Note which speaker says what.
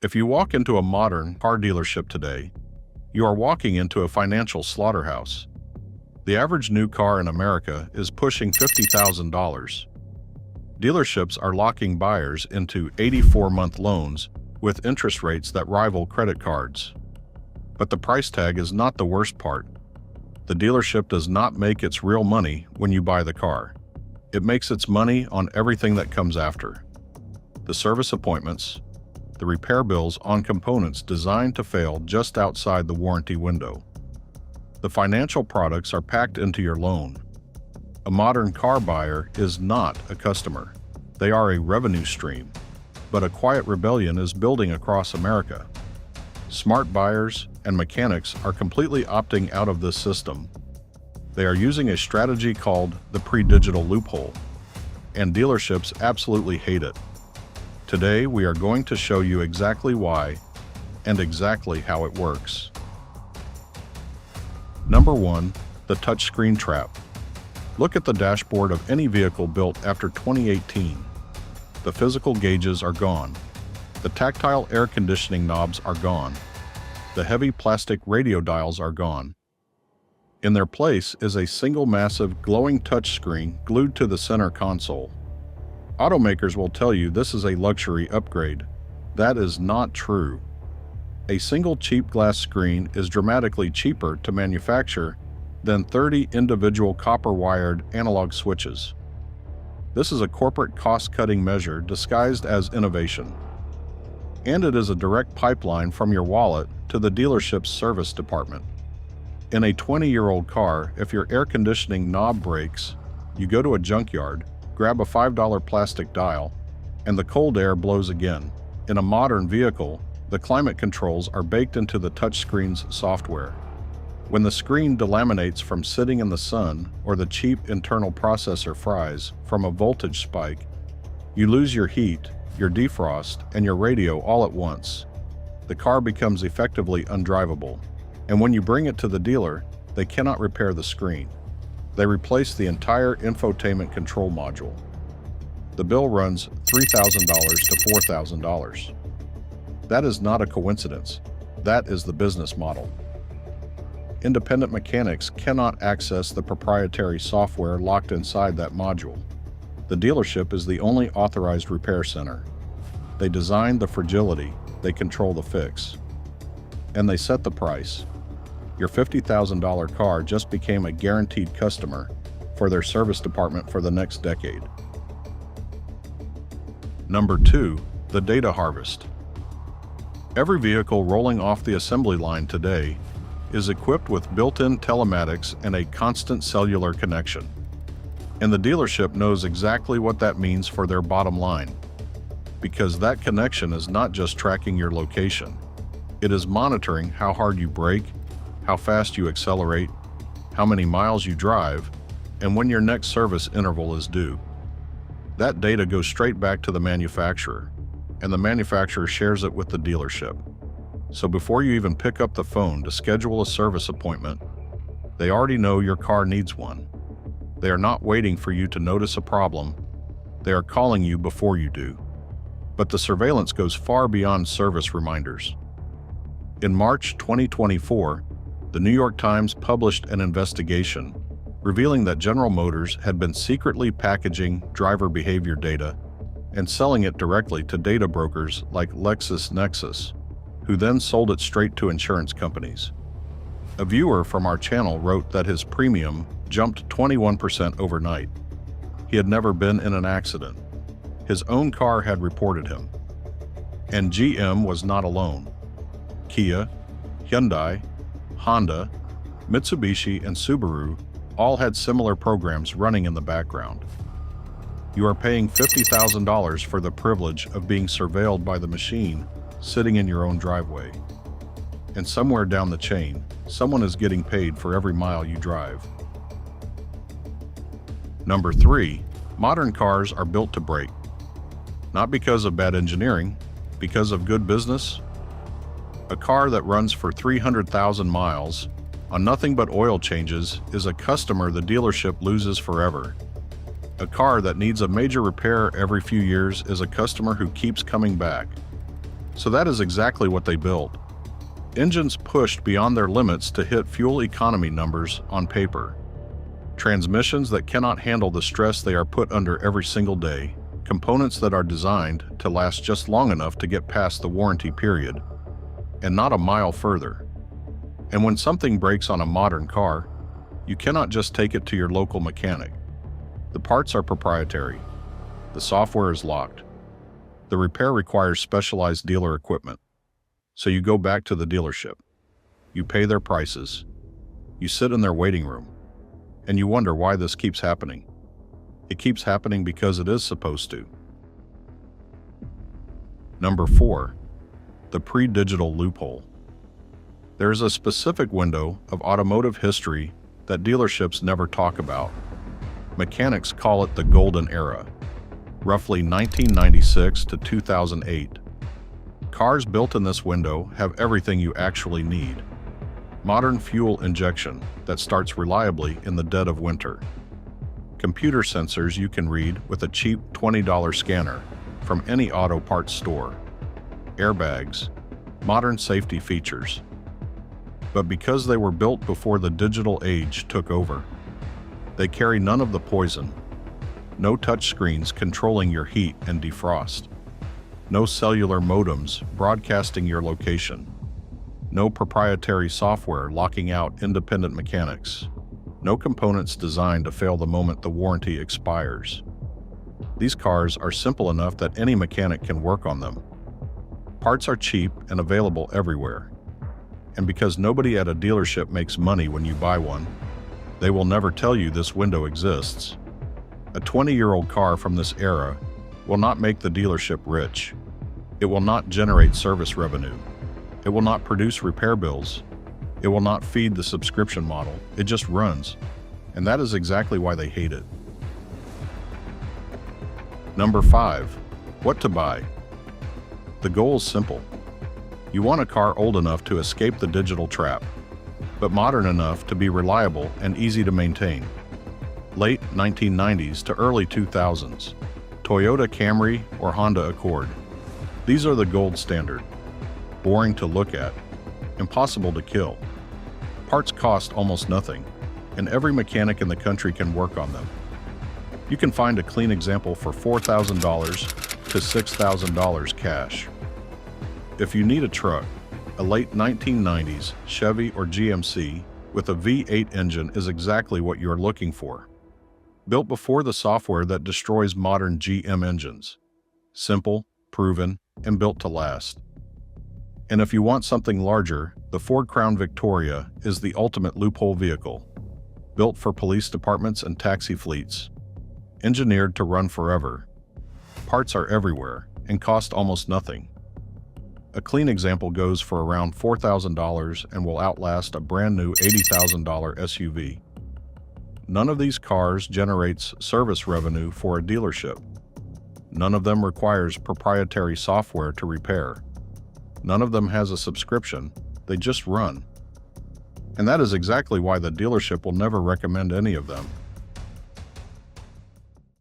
Speaker 1: If you walk into a modern car dealership today, you are walking into a financial slaughterhouse. The average new car in America is pushing $50,000. Dealerships are locking buyers into 84-month loans with interest rates that rival credit cards. But the price tag is not the worst part. The dealership does not make its real money when you buy the car. It makes its money on everything that comes after. The service appointments, the repair bills on components designed to fail just outside the warranty window. The financial products are packed into your loan. A modern car buyer is not a customer. They are a revenue stream. But a quiet rebellion is building across America. Smart buyers and mechanics are completely opting out of this system. They are using a strategy called the pre-digital loophole, and dealerships absolutely hate it. Today, we are going to show you exactly why and exactly how it works. Number 1, the touchscreen trap. Look at the dashboard of any vehicle built after 2018. The physical gauges are gone. The tactile air conditioning knobs are gone. The heavy plastic radio dials are gone. In their place is a single massive glowing touchscreen glued to the center console. Automakers will tell you this is a luxury upgrade. That is not true. A single cheap glass screen is dramatically cheaper to manufacture than 30 individual copper-wired analog switches. This is a corporate cost-cutting measure disguised as innovation. And it is a direct pipeline from your wallet to the dealership's service department. In a 20-year-old car, if your air conditioning knob breaks, you go to a junkyard, grab a $5 plastic dial, and the cold air blows again. In a modern vehicle, the climate controls are baked into the touchscreen's software. When the screen delaminates from sitting in the sun or the cheap internal processor fries from a voltage spike, you lose your heat, your defrost, and your radio all at once. The car becomes effectively undrivable. And when you bring it to the dealer, they cannot repair the screen. They replace the entire infotainment control module. The bill runs $3,000 to $4,000. That is not a coincidence. That is the business model. Independent mechanics cannot access the proprietary software locked inside that module. The dealership is the only authorized repair center. They design the fragility, they control the fix. And they set the price. Your $50,000 car just became a guaranteed customer for their service department for the next decade. Number 2, the data harvest. Every vehicle rolling off the assembly line today is equipped with built-in telematics and a constant cellular connection. And the dealership knows exactly what that means for their bottom line. Because that connection is not just tracking your location. It is monitoring how hard you brake, how fast you accelerate, how many miles you drive, and when your next service interval is due. That data goes straight back to the manufacturer, and the manufacturer shares it with the dealership. So before you even pick up the phone to schedule a service appointment, they already know your car needs one. They are not waiting for you to notice a problem. They are calling you before you do. But the surveillance goes far beyond service reminders. In March 2024, the New York Times published an investigation revealing that General Motors had been secretly packaging driver behavior data and selling it directly to data brokers like LexisNexis, who then sold it straight to insurance companies. A viewer from our channel wrote that his premium jumped 21% overnight. He had never been in an accident. His own car had reported him. And GM was not alone. Kia, Hyundai, Honda, Mitsubishi, and Subaru all had similar programs running in the background. You are paying $50,000 for the privilege of being surveilled by the machine sitting in your own driveway. And somewhere down the chain, someone is getting paid for every mile you drive. Number 3, modern cars are built to break. Not because of bad engineering, because of good business. A car that runs for 300,000 miles on nothing but oil changes is a customer the dealership loses forever. A car that needs a major repair every few years is a customer who keeps coming back. So that is exactly what they build. Engines pushed beyond their limits to hit fuel economy numbers on paper. Transmissions that cannot handle the stress they are put under every single day. Components that are designed to last just long enough to get past the warranty period, and not a mile further. And when something breaks on a modern car, you cannot just take it to your local mechanic. The parts are proprietary. The software is locked. The repair requires specialized dealer equipment. So you go back to the dealership. You pay their prices. You sit in their waiting room. And you wonder why this keeps happening. It keeps happening because it is supposed to. Number 4. The pre-digital loophole. There is a specific window of automotive history that dealerships never talk about. Mechanics call it the golden era, roughly 1996 to 2008. Cars built in this window have everything you actually need. Modern fuel injection that starts reliably in the dead of winter. Computer sensors you can read with a cheap $20 scanner from any auto parts store. Airbags, modern safety features. But because they were built before the digital age took over, they carry none of the poison. No touch screens controlling your heat and defrost. No cellular modems broadcasting your location. No proprietary software locking out independent mechanics. No components designed to fail the moment the warranty expires. These cars are simple enough that any mechanic can work on them. Parts are cheap and available everywhere. And because nobody at a dealership makes money when you buy one, they will never tell you this window exists. A 20-year-old car from this era will not make the dealership rich. It will not generate service revenue. It will not produce repair bills. It will not feed the subscription model. It just runs. And that is exactly why they hate it. Number 5. What to buy. The goal is simple. You want a car old enough to escape the digital trap, but modern enough to be reliable and easy to maintain. Late 1990s to early 2000s. Toyota Camry or Honda Accord. These are the gold standard. Boring to look at. Impossible to kill. Parts cost almost nothing, and every mechanic in the country can work on them. You can find a clean example for $4,000 to $6,000 cash. If you need a truck, a late 1990s Chevy or GMC with a V8 engine is exactly what you're looking for. Built before the software that destroys modern GM engines. Simple, proven, and built to last. And if you want something larger, the Ford Crown Victoria is the ultimate loophole vehicle. Built for police departments and taxi fleets. Engineered to run forever. Parts are everywhere and cost almost nothing. A clean example goes for around $4,000 and will outlast a brand new $80,000 SUV. None of these cars generates service revenue for a dealership. None of them requires proprietary software to repair. None of them has a subscription, they just run. And that is exactly why the dealership will never recommend any of them.